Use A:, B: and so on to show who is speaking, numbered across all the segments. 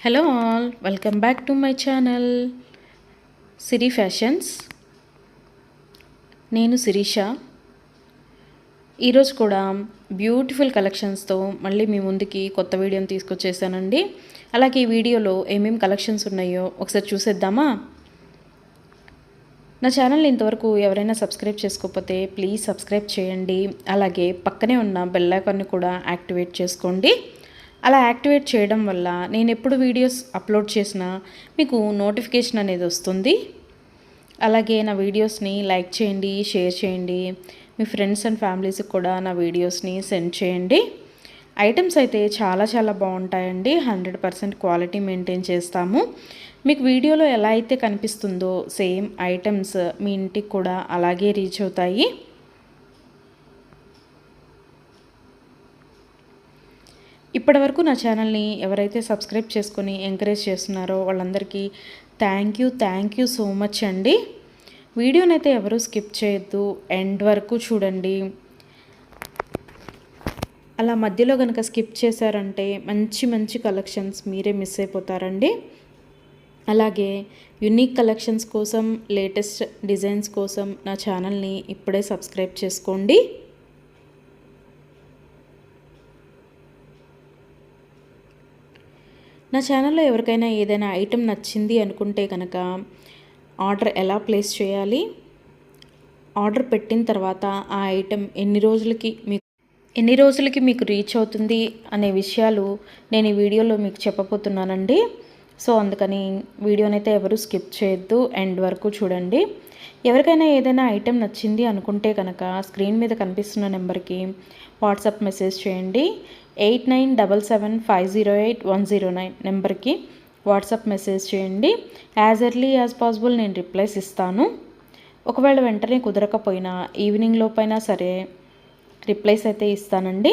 A: Hello all, welcome back to my channel Siri fashions. నేను శిరీష. ఈరోజు కూడా బ్యూటిఫుల్ కలెక్షన్స్తో మళ్ళీ మీ ముందుకి కొత్త వీడియోని తీసుకొచ్చేసానండి. అలాగే ఈ వీడియోలో ఏమేమి కలెక్షన్స్ ఉన్నాయో ఒకసారి చూసేద్దామా? నా ఛానల్ని ఇంతవరకు ఎవరైనా సబ్స్క్రైబ్ చేసుకోకపోతే ప్లీజ్ సబ్స్క్రైబ్ చేయండి. అలాగే పక్కనే ఉన్న బెల్ ఐకాన్ని కూడా యాక్టివేట్ చేసుకోండి. అలా యాక్టివేట్ చేయడం వల్ల నేను ఎప్పుడు వీడియోస్ అప్లోడ్ చేసినా మీకు నోటిఫికేషన్ అనేది వస్తుంది. అలాగే నా వీడియోస్ని లైక్ చేయండి, షేర్ చేయండి. మీ ఫ్రెండ్స్ అండ్ ఫ్యామిలీస్కి కూడా నా వీడియోస్ని సెండ్ చేయండి. ఐటమ్స్ అయితే చాలా చాలా బాగుంటాయండి. 100% క్వాలిటీ మెయింటైన్ చేస్తాము. మీకు వీడియోలో ఎలా అయితే కనిపిస్తుందో సేమ్ ఐటమ్స్ మీ ఇంటికి కూడా అలాగే రీచ్ అవుతాయి. ఇప్పటివరకు నా ఛానల్ని ఎవరైతే సబ్స్క్రైబ్ చేసుకొని ఎంకరేజ్ చేస్తున్నారో వాళ్ళందరికీ థ్యాంక్ యూ సో మచ్ అండి. వీడియోనైతే ఎవరు స్కిప్ చేయొద్దు, ఎండ్ వరకు చూడండి. అలా మధ్యలో కనుక స్కిప్ చేశారంటే మంచి మంచి కలెక్షన్స్ మీరే మిస్ అయిపోతారండి. అలాగే యునిక్ కలెక్షన్స్ కోసం, లేటెస్ట్ డిజైన్స్ కోసం నా ఛానల్ని ఇప్పుడే సబ్స్క్రైబ్ చేసుకోండి. నా ఛానల్లో ఎవరికైనా ఏదైనా ఐటెం నచ్చింది అనుకుంటే కనుక ఆర్డర్ ఎలా ప్లేస్ చేయాలి, ఆర్డర్ పెట్టిన తర్వాత ఆ ఐటెం ఎన్ని రోజులకి మీకు రీచ్ అవుతుంది అనే విషయాలు నేను ఈ వీడియోలో మీకు చెప్పబోతున్నానండి. సో అందుకని వీడియోనైతే ఎవరు స్కిప్ చేయొద్దు, ఎండ్ వరకు చూడండి. ఎవరికైనా ఏదైనా ఐటెం నచ్చింది అనుకుంటే కనుక స్క్రీన్ మీద కనిపిస్తున్న నెంబర్కి వాట్సాప్ మెసేజ్ చేయండి. 8977508109 నెంబర్కి వాట్సాప్ మెసేజ్ చేయండి. యాజ్ ఎర్లీ యాజ్ పాసిబుల్ నేను రిప్లైస్ ఇస్తాను. ఒకవేళ వెంటనే కుదరకపోయినా ఈవినింగ్ లోపైనా సరే రిప్లైస్ అయితే ఇస్తానండి.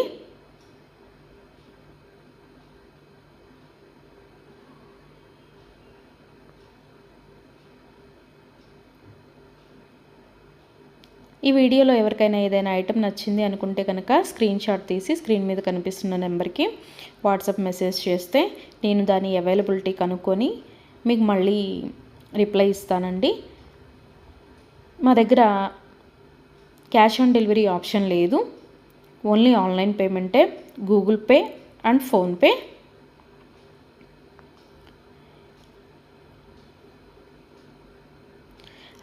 A: ఈ వీడియోలో ఎవరికైనా ఏదైనా ఐటెం నచ్చింది అనుకుంటే కనుక స్క్రీన్ షాట్ తీసి స్క్రీన్ మీద కనిపిస్తున్న నెంబర్కి వాట్సాప్ మెసేజ్ చేస్తే నేను దాని అవైలబిలిటీ కనుక్కొని మీకు మళ్ళీ రిప్లై ఇస్తానండి. మా దగ్గర క్యాష్ ఆన్ డెలివరీ ఆప్షన్ లేదు, ఓన్లీ ఆన్లైన్ పేమెంటే, Google Pay and PhonePe.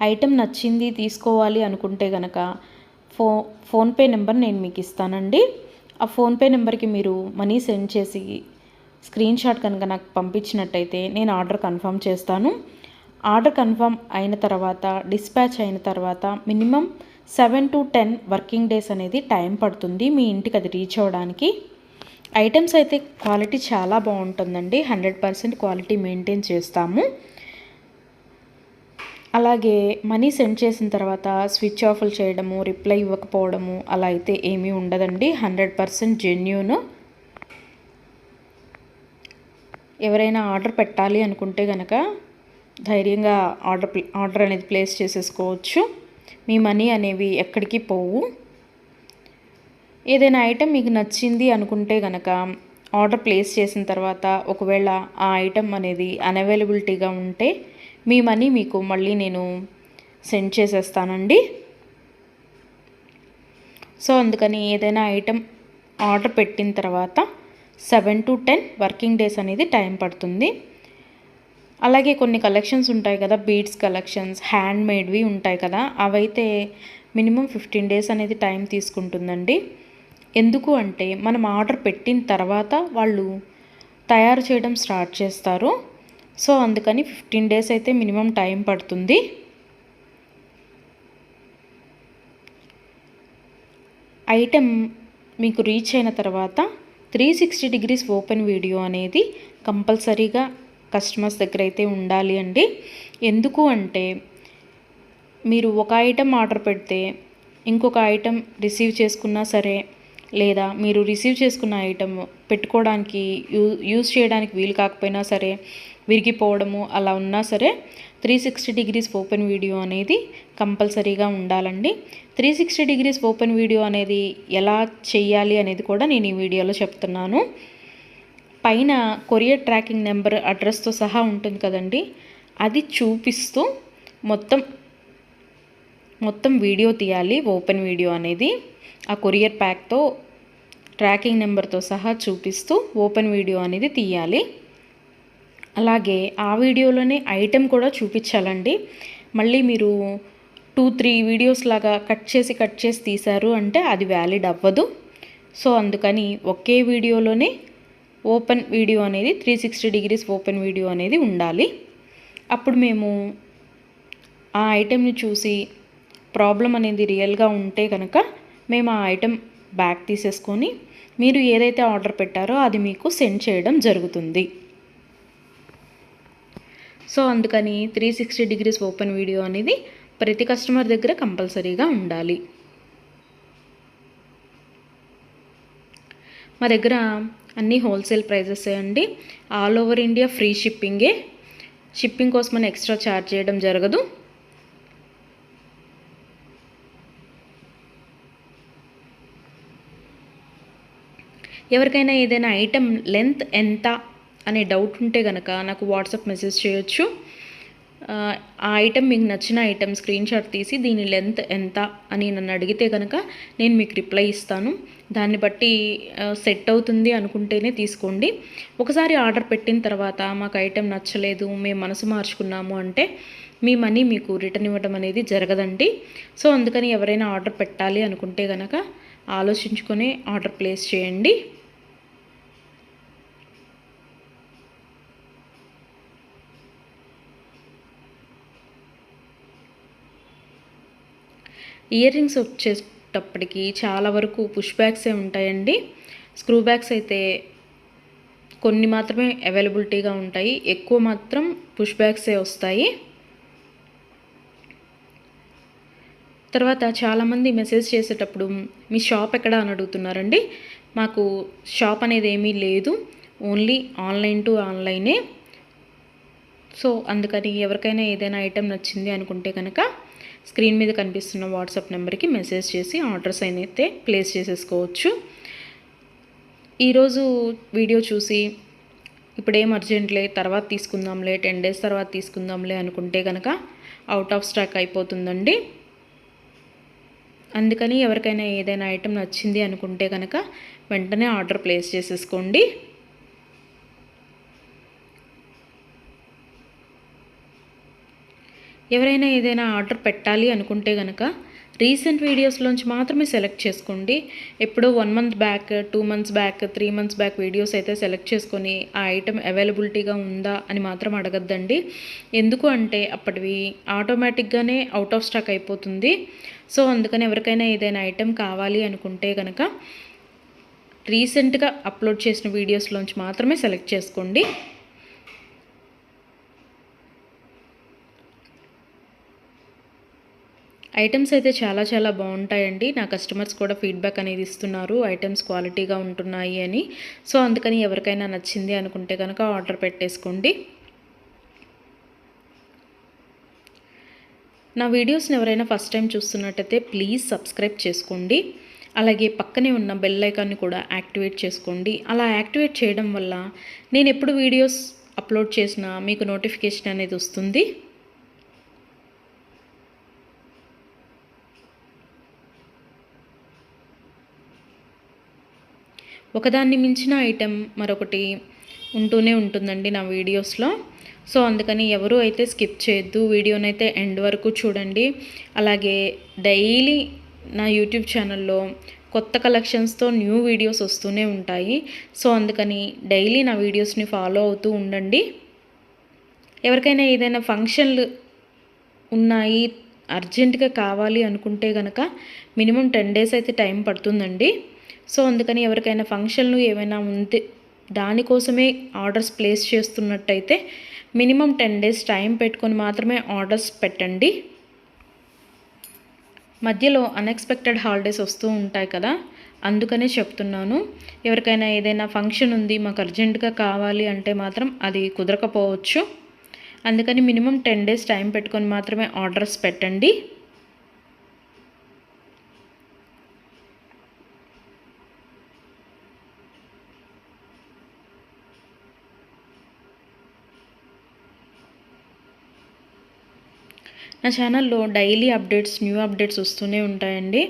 A: Item నచ్చింది తీసుకోవాలి అనుకుంటే కనుక ఫోన్పే నెంబర్ నేను మీకు ఇస్తానండి. ఆ ఫోన్పే నెంబర్కి మీరు మనీ సెండ్ చేసి స్క్రీన్ షాట్ కనుక నాకు పంపించినట్టయితే నేను ఆర్డర్ కన్ఫర్మ్ చేస్తాను. ఆర్డర్ కన్ఫర్మ్ అయిన తర్వాత, డిస్పాచ్ అయిన తర్వాత మినిమం 7 to 10 వర్కింగ్ డేస్ అనేది టైం పడుతుంది మీ ఇంటికి అది రీచ్ అవ్వడానికి. ఐటమ్స్ అయితే క్వాలిటీ చాలా బాగుంటుందండి. 100% క్వాలిటీ మెయింటైన్ చేస్తాము. అలాగే మనీ సెండ్ చేసిన తర్వాత స్విచ్ ఆఫ్లు చేయడము, రిప్లై ఇవ్వకపోవడము అలా అయితే ఏమీ ఉండదండి. 100% జెన్యూన్. ఎవరైనా ఆర్డర్ పెట్టాలి అనుకుంటే కనుక ధైర్యంగా ఆర్డర్ అనేది ప్లేస్ చేసేసుకోవచ్చు. మీ మనీ అనేవి ఎక్కడికి పోవు. ఏదైనా ఐటెం మీకు నచ్చింది అనుకుంటే కనుక ఆర్డర్ ప్లేస్ చేసిన తర్వాత ఒకవేళ ఆ ఐటెం అనేది అన్అవైలబిలిటీగా ఉంటే మీ మనీ మీకు మళ్ళీ నేను సెండ్ చేసేస్తానండి. సో అందుకని ఏదైనా ఐటెం ఆర్డర్ పెట్టిన తర్వాత 7 to 10 వర్కింగ్ డేస్ అనేది టైం పడుతుంది. అలాగే కొన్ని కలెక్షన్స్ ఉంటాయి కదా, బీడ్స్ కలెక్షన్స్, హ్యాండ్ మేడ్వి ఉంటాయి కదా, అవైతే మినిమం 15 డేస్ అనేది టైం తీసుకుంటుందండి. ఎందుకు అంటే మనం ఆర్డర్ పెట్టిన తర్వాత వాళ్ళు తయారు చేయడం స్టార్ట్ చేస్తారు. సో అందుకని 15 డేస్ అయితే మినిమం టైం పడుతుంది. ఐటెం మీకు రీచ్ అయిన తర్వాత 360 degrees ఓపెన్ వీడియో అనేది కంపల్సరీగా కస్టమర్స్ దగ్గర అయితే ఉండాలి అండి. ఎందుకు అంటే మీరు ఒక ఐటెం ఆర్డర్ పెడితే ఇంకొక ఐటెం రిసీవ్ చేసుకున్నా సరే, లేదా మీరు రిసీవ్ చేసుకున్న ఐటెం పెట్టుకోవడానికి యూజ్ చేయడానికి వీలు కాకపోయినా సరే, విరిగిపోవడము అలా ఉన్నా సరే 360 degrees ఓపెన్ వీడియో అనేది కంపల్సరీగా ఉండాలండి. 360 degrees ఓపెన్ వీడియో అనేది ఎలా చేయాలి అనేది కూడా నేను ఈ వీడియోలో చెప్తున్నాను. పైన కొరియర్ ట్రాకింగ్ నెంబర్ అడ్రస్తో సహా ఉంటుంది కదండి, అది చూపిస్తూ మొత్తం వీడియో తీయాలి. ఓపెన్ వీడియో అనేది ఆ కొరియర్ ప్యాక్తో ట్రాకింగ్ నెంబర్తో సహా చూపిస్తూ ఓపెన్ వీడియో అనేది తీయాలి. అలాగే ఆ వీడియోలోనే ఐటెం కూడా చూపించాలండి. మళ్ళీ మీరు 2-3 వీడియోస్ లాగా కట్ చేసి తీశారు అంటే అది వ్యాలిడ్ అవ్వదు. సో అందుకని ఒకే వీడియోలోనే ఓపెన్ వీడియో అనేది 360 డిగ్రీస్ ఓపెన్ వీడియో అనేది ఉండాలి. అప్పుడు మేము ఆ ఐటెంని చూసి ప్రాబ్లం అనేది రియల్గా ఉంటే కనుక మేము ఆ ఐటెం బ్యాక్ తీసేసుకొని మీరు ఏదైతే ఆర్డర్ పెట్టారో అది మీకు సెండ్ చేయడం జరుగుతుంది. సో అందుకని 360 డిగ్రీస్ ఓపెన్ వీడియో అనేది ప్రతి కస్టమర్ దగ్గర కంపల్సరీగా ఉండాలి. మా దగ్గర అన్నీ హోల్సేల్ ప్రైజెసే అండి. ఆల్ ఓవర్ ఇండియా ఫ్రీ షిప్పింగే. షిప్పింగ్ కోసమని ఎక్స్ట్రా ఛార్జ్ చేయడం జరగదు. ఎవరికైనా ఏదైనా ఐటెం లెంత్ ఎంత అనే డౌట్ ఉంటే కనుక నాకు వాట్సాప్ మెసేజ్ చేయొచ్చు. ఆ ఐటెం మీకు నచ్చిన ఐటెం స్క్రీన్ షాట్ తీసి దీని లెంత్ ఎంత అని నన్ను అడిగితే కనుక నేను మీకు రిప్లై ఇస్తాను. దాన్ని బట్టి సెట్ అవుతుంది అనుకుంటేనే తీసుకోండి. ఒకసారి ఆర్డర్ పెట్టిన తర్వాత మాకు ఐటెం నచ్చలేదు, మేము మనసు మార్చుకున్నాము అంటే మీ మనీ మీకు రిటర్న్ ఇవ్వడం అనేది జరగదండి. సో అందుకని ఎవరైనా ఆర్డర్ పెట్టాలి అనుకుంటే కనుక ఆలోచించుకొని ఆర్డర్ ప్లేస్ చేయండి. ఇయర్ రింగ్స్ వచ్చేటప్పటికి చాలా వరకు పుష్ బ్యాగ్సే ఉంటాయండి. స్క్రూ బ్యాగ్స్ అయితే కొన్ని మాత్రమే అవైలబిలిటీగా ఉంటాయి, ఎక్కువ మాత్రం పుష్ బ్యాగ్సే వస్తాయి. తర్వాత చాలామంది మెసేజ్ చేసేటప్పుడు మీ షాప్ ఎక్కడ అని అడుగుతున్నారండి. మాకు షాప్ అనేది ఏమీ లేదు, ఓన్లీ ఆన్లైన్ టు ఆన్లైనే. సో అందుకని ఎవరికైనా ఏదైనా ఐటెం నచ్చింది అనుకుంటే కనుక స్క్రీన్ మీద కనిపిస్తున్న వాట్సాప్ నెంబర్కి మెసేజ్ చేసి ఆర్డర్స్ అయితే ప్లేస్ చేసేసుకోవచ్చు. ఈరోజు వీడియో చూసి ఇప్పుడేం అర్జెంట్లే తర్వాత తీసుకుందాంలే, 10 days తర్వాత తీసుకుందాంలే అనుకుంటే కనుక అవుట్ ఆఫ్ స్టాక్ అయిపోతుందండి. అందుకని ఎవరికైనా ఏదైనా ఐటెం నచ్చింది అనుకుంటే కనుక వెంటనే ఆర్డర్ ప్లేస్ చేసేసుకోండి. ఎవరైనా ఏదైనా ఆర్డర్ పెట్టాలి అనుకుంటే కనుక రీసెంట్ వీడియోస్లోంచి మాత్రమే సెలెక్ట్ చేసుకోండి. ఎప్పుడో 1 month back, 2 months back, 3 months back videos అయితే సెలెక్ట్ చేసుకొని ఆ ఐటెం అవైలబిలిటీగా ఉందా అని మాత్రం అడగద్దండి. ఎందుకు అంటే అప్పటివి ఆటోమేటిక్గానే అవుట్ ఆఫ్ స్టాక్ అయిపోతుంది. సో అందుకని ఎవరికైనా ఏదైనా ఐటెం కావాలి అనుకుంటే కనుక రీసెంట్గా అప్లోడ్ చేసిన వీడియోస్లోంచి మాత్రమే సెలెక్ట్ చేసుకోండి. ఐటమ్స్ అయితే చాలా చాలా బాగుంటాయండి. నా కస్టమర్స్ కూడా ఫీడ్బ్యాక్ అనేది ఇస్తున్నారు, ఐటమ్స్ క్వాలిటీగా ఉంటున్నాయి అని. సో అందుకని ఎవరికైనా నచ్చింది అనుకుంటే కనుక ఆర్డర్ పెట్టేసుకోండి. నా వీడియోస్ని ఎవరైనా ఫస్ట్ టైం చూస్తున్నట్టయితే ప్లీజ్ సబ్స్క్రైబ్ చేసుకోండి. అలాగే పక్కనే ఉన్న బెల్ ఐకాన్ని కూడా యాక్టివేట్ చేసుకోండి. అలా యాక్టివేట్ చేయడం వల్ల నేను ఎప్పుడు వీడియోస్ అప్లోడ్ చేసినా మీకు నోటిఫికేషన్ అనేది వస్తుంది. ఒకదాన్ని మించిన ఐటెం మరొకటి ఉంటూనే ఉంటుందండి నా వీడియోస్లో. సో అందుకని ఎవరు అయితే స్కిప్ చేయొద్దు, వీడియోనైతే ఎండ్ వరకు చూడండి. అలాగే డైలీ నా యూట్యూబ్ ఛానల్లో కొత్త కలెక్షన్స్తో న్యూ వీడియోస్ వస్తూనే ఉంటాయి. సో అందుకని డైలీ నా వీడియోస్ని ఫాలో అవుతూ ఉండండి. ఎవరికైనా ఏదైనా ఫంక్షన్లు ఉన్నాయి, అర్జెంటుగా కావాలి అనుకుంటే కనుక మినిమం 10 days అయితే టైం పడుతుందండి. సో అందుకని ఎవరికైనా ఫంక్షన్లు ఏమైనా ఉంటే దానికోసమే ఆర్డర్స్ ప్లేస్ చేస్తున్నట్టయితే మినిమం 10 days టైం పెట్టుకొని మాత్రమే ఆర్డర్స్ పెట్టండి. మధ్యలో అన్ఎక్స్పెక్టెడ్ హాలిడేస్ వస్తూ ఉంటాయి కదా, అందుకనే చెప్తున్నాను. ఎవరికైనా ఏదైనా ఫంక్షన్ ఉంది మాకు అర్జెంటుగా కావాలి అంటే మాత్రం అది కుదరకపోవచ్చు. అందుకని మినిమం 10 days టైం పెట్టుకొని మాత్రమే ఆర్డర్స్ పెట్టండి. నా ఛానల్లో డైలీ అప్డేట్స్, న్యూ అప్డేట్స్ వస్తూనే ఉంటాయండి.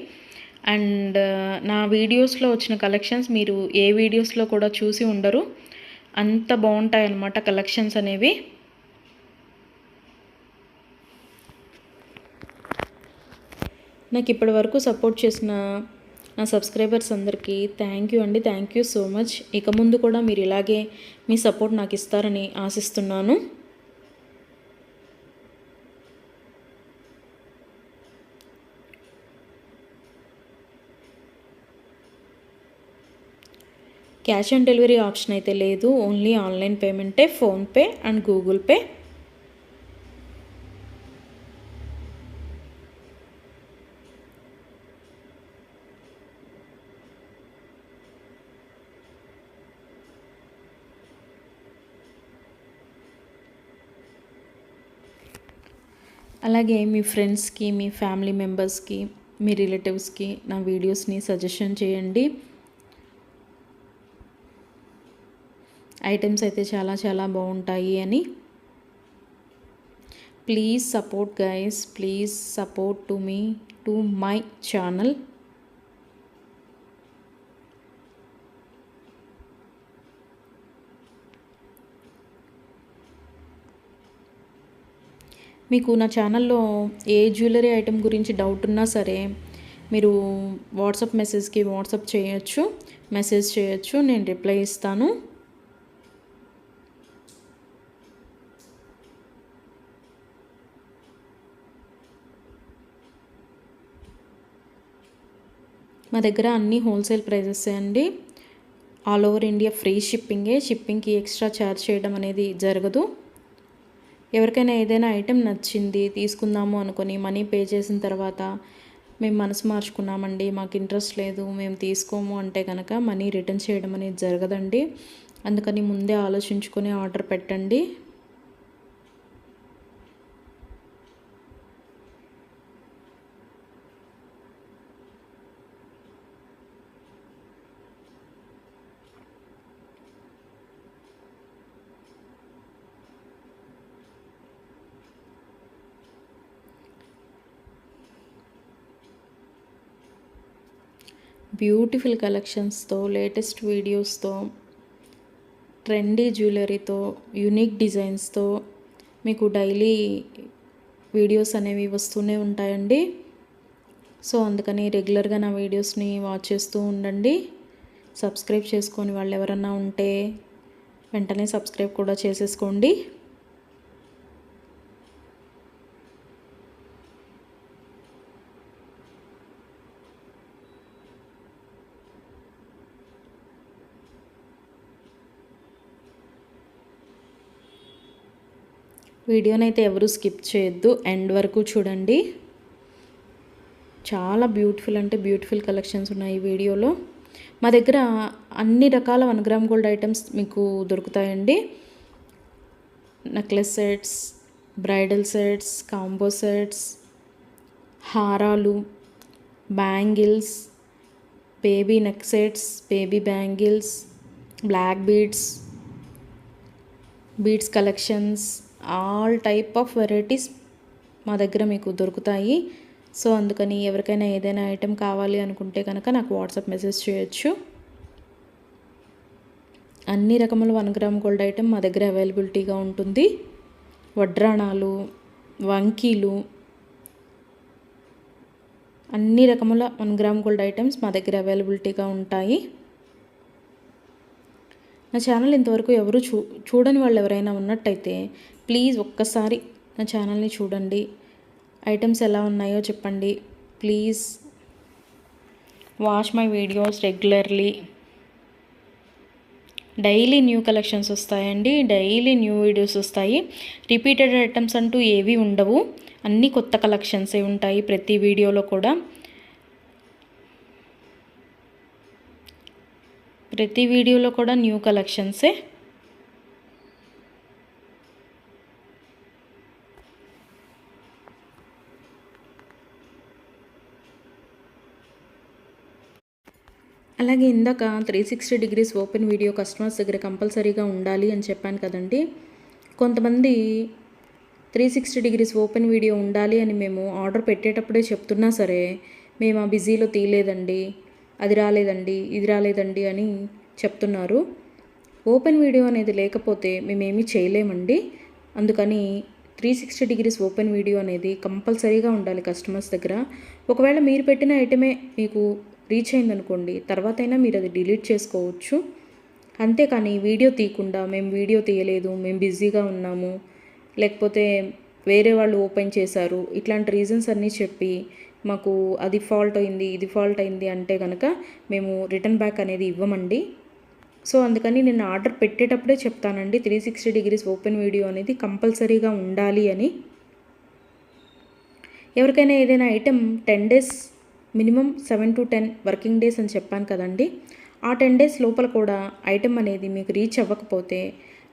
A: అండ్ నా వీడియోస్లో వచ్చిన కలెక్షన్స్ మీరు ఏ వీడియోస్లో కూడా చూసి ఉండరు. అంత బాగుంటాయన్నమాట కలెక్షన్స్ అనేవి. నాకు ఇప్పటి వరకు సపోర్ట్ చేసిన నా సబ్స్క్రైబర్స్ అందరికీ థ్యాంక్ యూ అండి. Thank you so much. ఇక ముందు కూడా మీరు ఇలాగే మీ సపోర్ట్ నాకు ఇస్తారని ఆశిస్తున్నాను. క్యాష్ ఆన్ డెలివరీ ఆప్షన్ అయితే లేదు, ఓన్లీ ఆన్లైన్ పేమెంటే, ఫోన్పే అండ్ గూగుల్ పే. అలాగే మీ ఫ్రెండ్స్కి, మీ ఫ్యామిలీ మెంబర్స్కి, మీ రిలేటివ్స్కి నా వీడియోస్ని సజెషన్ చేయండి. ఐటమ్స్ అయితే చాలా చాలా బాగుంటాయి అని. Please support guys, please support to me, to my channel. మీకు నా ఛానల్లో ఏ జ్యువెలరీ ఐటెం గురించి డౌట్ ఉన్నా సరే మీరు వాట్సాప్ మెసేజ్కి వాట్సాప్ చేయొచ్చు, మెసేజ్ చేయొచ్చు, నేను రిప్లై ఇస్తాను. మా దగ్గర అన్నీ హోల్సేల్ ప్రైజెస్ అండి. ఆల్ ఓవర్ ఇండియా ఫ్రీ షిప్పింగే. షిప్పింగ్కి ఎక్స్ట్రా ఛార్జ్ చేయడం అనేది జరగదు. ఎవరికైనా ఏదైనా ఐటెం నచ్చింది తీసుకుందాము అనుకొని మనీ పే చేసిన తర్వాత మేము మనసు మార్చుకున్నామండి, మాకు ఇంట్రెస్ట్ లేదు, మేము తీసుకోము అంటే కనుక మనీ రిటర్న్ చేయడం అనేది జరగదండి. అందుకని ముందే ఆలోచించుకొని ఆర్డర్ పెట్టండి. బ్యూటిఫుల్ కలెక్షన్స్తో, లేటెస్ట్ వీడియోస్తో, ట్రెండీ జ్యువెలరీతో, యూనిక్ డిజైన్స్తో మీకు డైలీ వీడియోస్ అనేవి వస్తూనే ఉంటాయండి. సో అందుకని రెగ్యులర్గా నా వీడియోస్ని వాచ్ చేస్తూ ఉండండి. సబ్స్క్రైబ్ చేసుకొని వాళ్ళు ఎవరన్నా ఉంటే వెంటనే సబ్స్క్రైబ్ కూడా చేసేసుకోండి. వీడియోని అయితే ఎవరు స్కిప్ చేయొద్దు, ఎండ్ వరకు చూడండి. చాలా బ్యూటిఫుల్ అంటే బ్యూటిఫుల్ కలెక్షన్స్ ఉన్నాయి ఈ వీడియోలో. మా దగ్గర అన్ని రకాల 1 గ్రామ్ గోల్డ్ ఐటమ్స్ మీకు దొరుకుతాయండి. Necklace sets, bridal sets, combo sets, హారాలు, bangles, baby neck sets, baby bangles, black beads collections, all type of varieties మా దగ్గర మీకు దొరుకుతాయి. సో అందుకని ఎవరికైనా ఏదైనా ఐటెం కావాలి అనుకుంటే కనుక నాకు వాట్సాప్ మెసేజ్ చేయొచ్చు. అన్ని రకముల 1 గ్రామ్ గోల్డ్ ఐటెం మా దగ్గర అవైలబిలిటీగా ఉంటుంది. వడ్రాణాలు, వంకీలు, అన్ని రకముల 1 గ్రామ్ గోల్డ్ ఐటమ్స్ మా దగ్గర అవైలబిలిటీగా ఉంటాయి. నా ఛానల్ ఇంతవరకు ఎవరు చూడని వాళ్ళు ఎవరైనా ఉన్నట్టయితే ప్లీజ్ ఒక్కసారి నా ఛానల్ని చూడండి. ఐటమ్స్ ఎలా ఉన్నాయో చెప్పండి. Please watch my videos regularly. Daily new collections వస్తాయండి, డైలీ న్యూ వీడియోస్ వస్తాయి. రిపీటెడ్ ఐటమ్స్ అంటూ ఏవి ఉండవు, అన్నీ కొత్త కలెక్షన్సే ఉంటాయి ప్రతి వీడియోలో కూడా. ప్రతి వీడియోలో కూడా న్యూ కలెక్షన్సే. అలాగే ఇందాక 360 డిగ్రీస్ ఓపెన్ వీడియో కస్టమర్స్ దగ్గర కంపల్సరీగా ఉండాలి అని చెప్పాను కదండి. కొంతమంది 360 డిగ్రీస్ ఓపెన్ వీడియో ఉండాలి అని మేము ఆర్డర్ పెట్టేటప్పుడే చెప్తున్నా సరే మేము ఆ బిజీలో తీయలేదండి, అది రాలేదండి, ఇది రాలేదండి అని చెప్తున్నారు. ఓపెన్ వీడియో అనేది లేకపోతే మేమేమీ చేయలేమండి. అందుకని 360 డిగ్రీస్ ఓపెన్ వీడియో అనేది కంపల్సరీగా ఉండాలి కస్టమర్స్ దగ్గర. ఒకవేళ మీరు పెట్టిన ఐటమే మీకు రీచ్ అయిందనుకోండి, తర్వాతైనా మీరు అది డిలీట్ చేసుకోవచ్చు. అంతేకాని వీడియో తీయకుండా మేము వీడియో తీయలేదు, మేము బిజీగా ఉన్నాము, లేకపోతే వేరే వాళ్ళు ఓపెన్ చేశారు, ఇట్లాంటి రీజన్స్ అన్నీ చెప్పి మాకు అది ఫాల్ట్ అయింది, ఇది ఫాల్ట్ అయింది అంటే కనుక మేము రిటర్న్ బ్యాక్ అనేది ఇవ్వమండి. సో అందుకని నేను ఆర్డర్ పెట్టేటప్పుడే చెప్తానండి 360 డిగ్రీస్ ఓపెన్ వీడియో అనేది కంపల్సరీగా ఉండాలి అని. ఎవరికైనా ఏదైనా item 10 days minimum 7 to 10 working days అని చెప్పాను కదండి. ఆ 10 డేస్ లోపల కూడా ఐటెం అనేది మీకు రీచ్ అవ్వకపోతే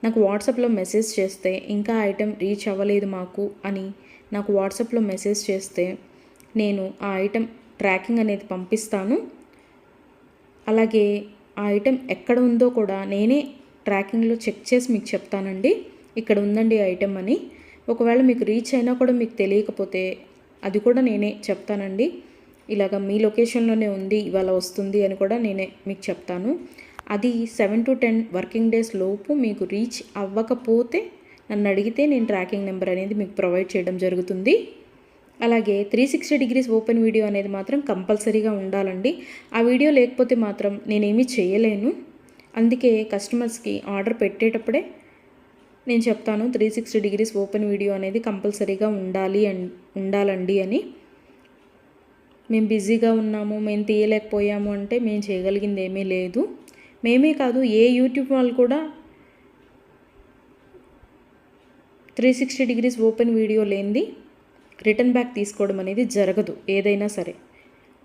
A: నాకు వాట్సాప్లో మెసేజ్ చేస్తే, ఇంకా ఐటెం రీచ్ అవ్వలేదు మాకు అని నాకు వాట్సాప్లో మెసేజ్ చేస్తే నేను ఆ ఐటెం ట్రాకింగ్ అనేది పంపిస్తాను. అలాగే ఆ ఐటెం ఎక్కడ ఉందో కూడా నేనే ట్రాకింగ్లో చెక్ చేసి మీకు చెప్తానండి, ఇక్కడ ఉందండి ఐటెం అని. ఒకవేళ మీకు రీచ్ అయినా కూడా మీకు తెలియకపోతే అది కూడా నేనే చెప్తానండి. ఇలాగ మీ లొకేషన్లోనే ఉంది, ఇవాళ వస్తుంది అని కూడా నేనే మీకు చెప్తాను. అది 7 to 10 వర్కింగ్ డేస్ లోపు మీకు రీచ్ అవ్వకపోతే నన్ను అడిగితే నేను ట్రాకింగ్ నెంబర్ అనేది మీకు ప్రొవైడ్ చేయడం జరుగుతుంది. అలాగే 360 డిగ్రీస్ ఓపెన్ వీడియో అనేది మాత్రం కంపల్సరీగా ఉండాలండి. ఆ వీడియో లేకపోతే మాత్రం నేనేమీ చేయలేను. అందుకే కస్టమర్స్కి ఆర్డర్ పెట్టేటప్పుడే నేను చెప్తాను 360 డిగ్రీస్ ఓపెన్ వీడియో అనేది కంపల్సరీగా ఉండాలండి అని. మేము బిజీగా ఉన్నాము, మేము తీయలేకపోయాము అంటే మేము చేయగలిగింది ఏమీ లేదు. మేమే కాదు, ఏ యూట్యూబ్ వాళ్ళు కూడా 360 డిగ్రీస్ ఓపెన్ వీడియో లేనిది రిటర్న్ బ్యాక్ తీసుకోవడం అనేది జరగదు. ఏదైనా సరే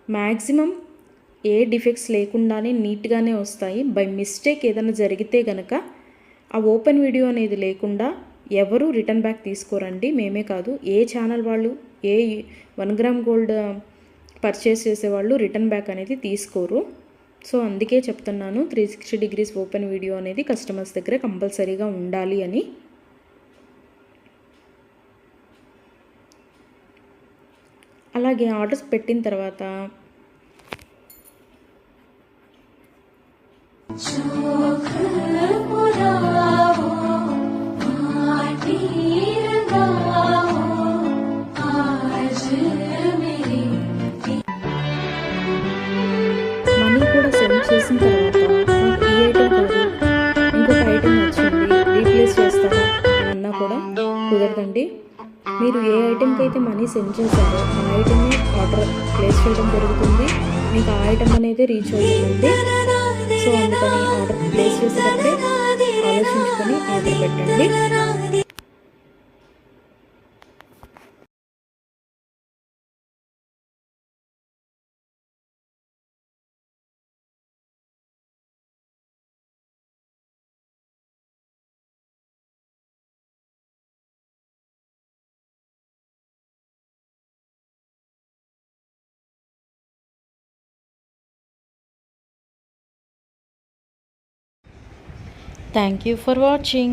A: మ్యాక్సిమం ఏ డిఫెక్ట్స్ లేకుండానే నీట్గానే వస్తాయి. బై మిస్టేక్ ఏదైనా జరిగితే కనుక ఆ ఓపెన్ వీడియో అనేది లేకుండా ఎవరు రిటర్న్ బ్యాక్ తీసుకోరండి. మేమే కాదు, ఏ ఛానల్ వాళ్ళు, ఏ 1 గ్రామ్ గోల్డ్ పర్చేస్ చేసేవాళ్ళు రిటర్న్ బ్యాక్ అనేది తీసుకోరు. సో అందుకే చెప్తున్నాను 360 డిగ్రీస్ ఓపెన్ వీడియో అనేది కస్టమర్స్ దగ్గర కంపల్సరీగా ఉండాలి అని. అలాగే ఆర్డర్స్ పెట్టిన తర్వాత మనీ కూడా సెండ్ చేసిన తర్వాత నాకు ఈ ఐటెం కాదు, ఇంకొక ఐటెం వచ్చింది, రీప్లేస్ చేస్తారా అన్నా కూడా కుదరదండి. మీరు ఏ ఐటెంకి అయితే మనీ సెండ్ చేశారో ఆ ఐటెంని ఆర్డర్ ప్లేస్ చేయడం జరుగుతుంది. మీకు ఆ ఐటెం అనేది రీచ్ అవుతుందండి. సో అందుకని ఆర్డర్ ప్లేస్ చేసేటప్పుడే ఆలోచించుకొని ఆర్డర్ పెట్టండి. Thank you for watching.